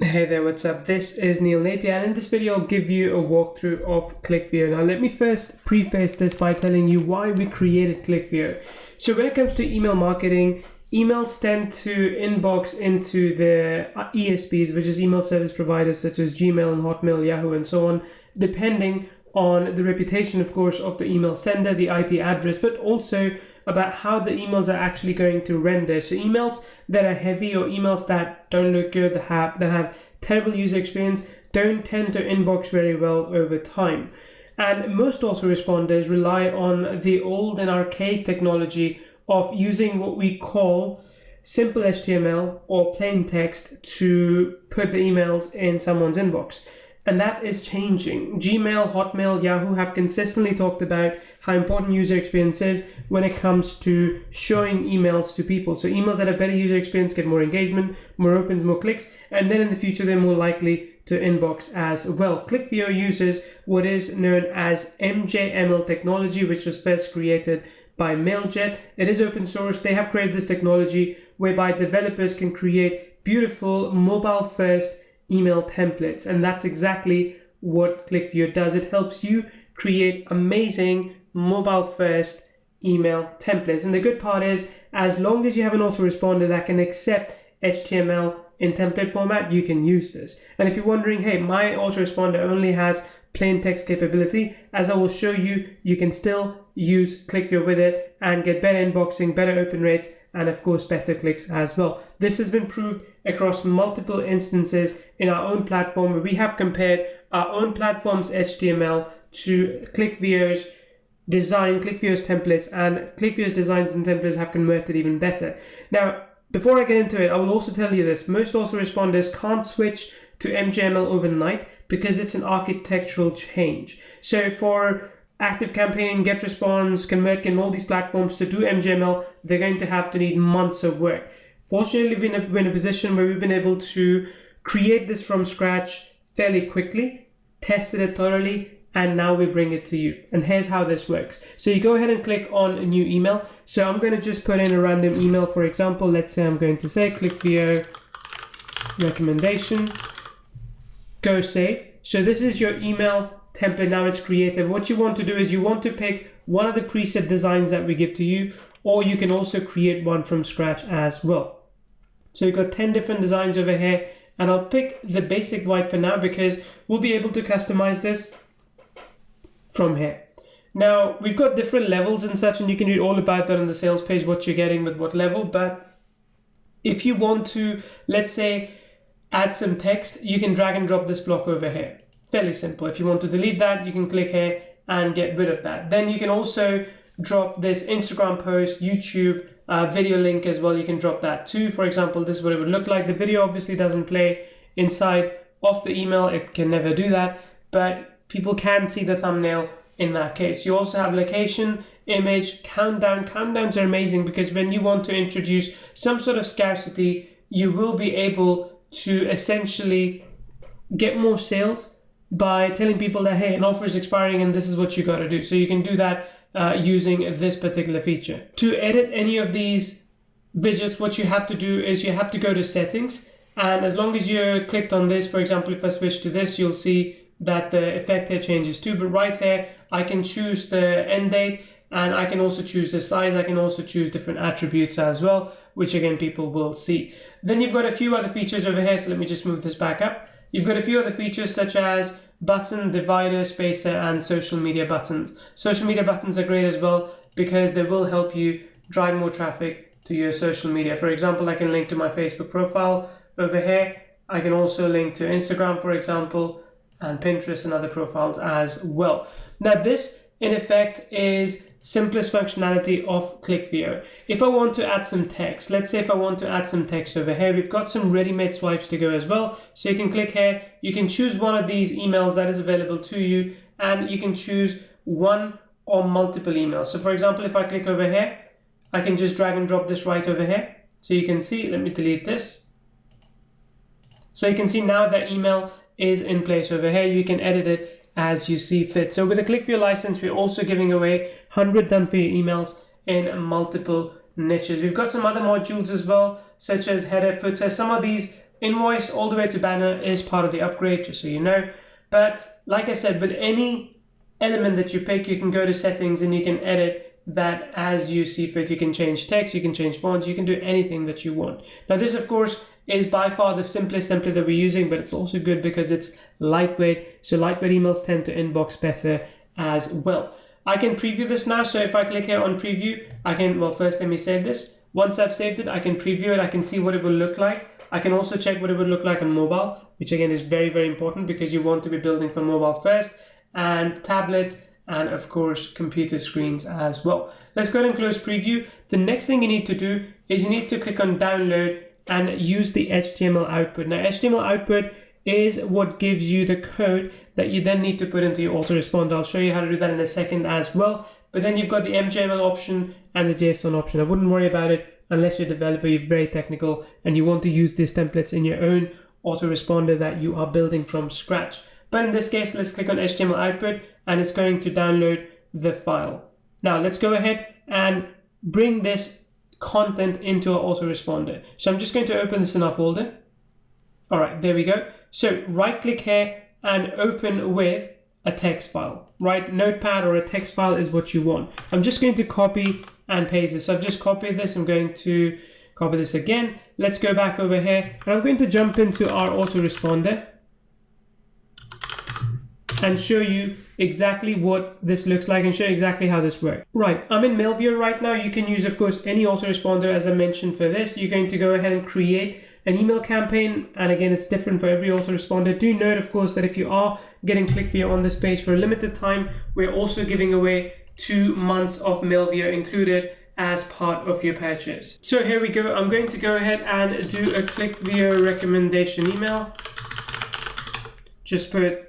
Hey there, what's up? This is Neil Napier, and in this video I'll give you a walkthrough of Clickvio. Now let me first preface this by telling you why we created Clickvio. So when it comes to email marketing, emails tend to inbox into the ESPs, which is email service providers such as Gmail and Hotmail, Yahoo and so on, depending on the reputation, of course, of the email sender, the IP address, but also about how the emails are actually going to render. So emails that are heavy or emails that don't look good, that have terrible user experience, don't tend to inbox very well over time. And most autoresponders rely on the old and archaic technology of using what we call simple HTML or plain text to put the emails in someone's inbox. And that is changing. Gmail, Hotmail, Yahoo have consistently talked about how important user experience is when it comes to showing emails to people. So emails that have better user experience get more engagement, more opens, more clicks, and then in the future they're more likely to inbox as well. Clickvio uses what is known as MJML technology, which was first created by Mailjet. It is open source. They have created this technology whereby developers can create beautiful mobile-first email templates, and that's exactly what Clickvio does. It helps you create amazing mobile first email templates. And the good part is, as long as you have an autoresponder that can accept HTML in template format, you can use this. And if you're wondering, hey, my autoresponder only has plain text capability, as I will show you, you can still use Clickvio with it and get better inboxing, better open rates, and of course better clicks as well. This has been proved across multiple instances in our own platform, where we have compared our own platform's HTML to Clickvio's design, Clickvio's templates, and Clickvio's designs and templates have converted even better. Now, before I get into it, I will also tell you this: most autoresponders can't switch to MJML overnight because it's an architectural change. So for ActiveCampaign, GetResponse, ConvertKit, and all these platforms to do MJML, they're going to need months of work. Fortunately, we're in a position where we've been able to create this from scratch fairly quickly, tested it thoroughly, and now we bring it to you. And here's how this works. So you go ahead and click on a new email. So I'm going to just put in a random email. For example, let's say I'm going to say Clickvio recommendation. Go save. So this is your email template. Now it's created. What you want to do is you want to pick one of the preset designs that we give to you, or you can also create one from scratch as well. So you've got 10 different designs over here, and I'll pick the basic white for now because we'll be able to customize this from here. Now we've got different levels and such, and you can read all about that on the sales page, what you're getting with what level. But if you want to, let's say, add some text, you can drag and drop this block over here. Fairly simple. If you want to delete that, you can click here and get rid of that. Then you can also drop this Instagram post, YouTube video link as well. You can drop that too. For example, this is what it would look like. The video obviously doesn't play inside of the email. It can never do that, but people can see the thumbnail in that case. You also have location, image, countdown. Countdowns are amazing because when you want to introduce some sort of scarcity, you will be able to essentially get more sales by telling people that, hey, an offer is expiring and this is what you got to do. So you can do that using this particular feature. To edit any of these widgets, what you have to do is you have to go to settings, and as long as you're clicked on this, for example, if I switch to this, you'll see that the effect here changes too. But right here, I can choose the end date, and I can also choose the size. I can also choose different attributes as well, which again, people will see. Then you've got a few other features over here. So let me just move this back up. You've got a few other features such as button, divider, spacer, and social media buttons. Social media buttons are great as well because they will help you drive more traffic to your social media. For example, I can link to my Facebook profile over here. I can also link to Instagram, for example, and Pinterest and other profiles as well. Now this, in effect, is simplest functionality of Clickvio. If I want to add some text, let's say if I want to add some text over here, we've got some ready-made swipes to go as well. So you can click here, you can choose one of these emails that is available to you, and you can choose one or multiple emails. So for example, if I click over here, I can just drag and drop this right over here. So you can see, let me delete this. So you can see now that email is in place over here. You can edit it as you see fit. So with the Clickvio license, we're also giving away 100 done for you emails in multiple niches. We've got some other modules as well, such as header, footer. Some of these invoice all the way to banner is part of the upgrade, just so you know. But like I said, with any element that you pick, you can go to settings and you can edit that as you see fit. You can change text, you can change fonts, you can do anything that you want. Now this, of course, is by far the simplest template that we're using, but it's also good because it's lightweight. So lightweight emails tend to inbox better as well. I can preview this now. So if I click here on preview, I can, well, first let me save this. Once I've saved it, I can preview it. I can see what it will look like. I can also check what it would look like on mobile, which again is very, very important because you want to be building for mobile first, and tablets, and of course computer screens as well. Let's go ahead and close preview. The next thing you need to do is you need to click on download and use the HTML output. Now HTML output is what gives you the code that you then need to put into your autoresponder. I'll show you how to do that in a second as well. But then you've got the MJML option and the JSON option. I wouldn't worry about it unless you're a developer, you're very technical and you want to use these templates in your own autoresponder that you are building from scratch. But in this case, let's click on HTML output and it's going to download the file. Now let's go ahead and bring this content into our autoresponder. So I'm just going to open this in our folder. All right, there we go. So right click here and open with a text file, right? Notepad or a text file is what you want. I'm just going to copy and paste this. So I've just copied this. I'm going to copy this again. Let's go back over here and I'm going to jump into our autoresponder and show you exactly what this looks like and show you exactly how this works. Right, I'm in Mailviewer right now. You can use, of course, any autoresponder as I mentioned for this. You're going to go ahead and create an email campaign, and again, it's different for every autoresponder. Do note, of course, that if you are getting Clickvio on this page for a limited time, we're also giving away 2 months of Mailviewer included as part of your purchase. So here we go. I'm going to go ahead and do a Clickvio recommendation email. Just put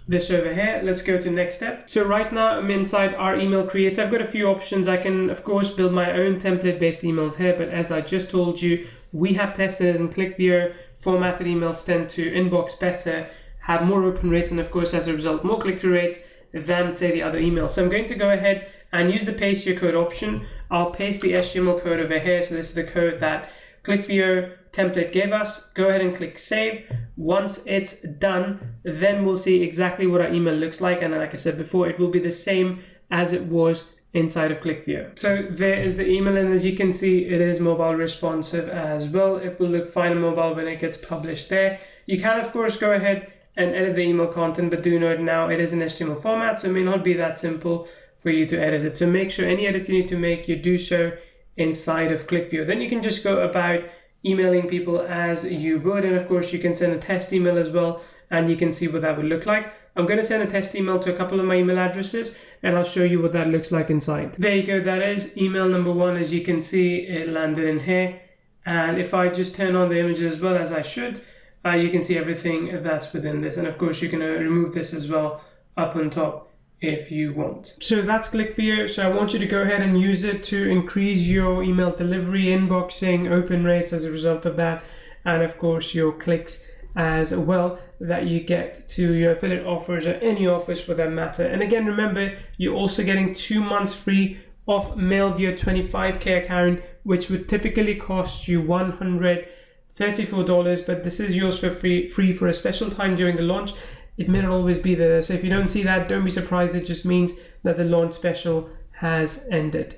this over here. Let's go to next step. So right now I'm inside our email creator. I've got a few options. I can of course build my own template based emails here, but as I just told you, we have tested it in Clickvio. Formatted emails tend to inbox better, have more open rates, and of course as a result more click-through rates than say the other emails. So I'm going to go ahead and use the paste your code option. I'll paste the HTML code over here. So this is the code that Clickvio template gave us. Go ahead and click save. Once it's done, then we'll see exactly what our email looks like. And like I said before, it will be the same as it was inside of Clickvio. So there is the email, and as you can see, it is mobile responsive as well. It will look fine on mobile when it gets published there. You can of course go ahead and edit the email content, but do note now it is an HTML format, so it may not be that simple for you to edit it. So make sure any edits you need to make, you do so inside of Clickvio. Then you can just go about emailing people as you would, and of course you can send a test email as well, and you can see what that would look like. I'm going to send a test email to a couple of my email addresses, and I'll show you what that looks like inside. There you go, that is email number 1. As you can see, it landed in here, and if I just turn on the images as well as I should, you can see everything that's within this, and of course you can remove this as well up on top if you want. So that's Clickvio. So I want you to go ahead and use it to increase your email delivery, inboxing, open rates as a result of that, and of course your clicks as well that you get to your affiliate offers or any offers for that matter. And again, remember, you're also getting 2 months free of Mailviewer 25k account, which would typically cost you $134, but this is yours for free for a special time during the launch. It may not always be there, so if you don't see that, don't be surprised. It just means that the launch special has ended.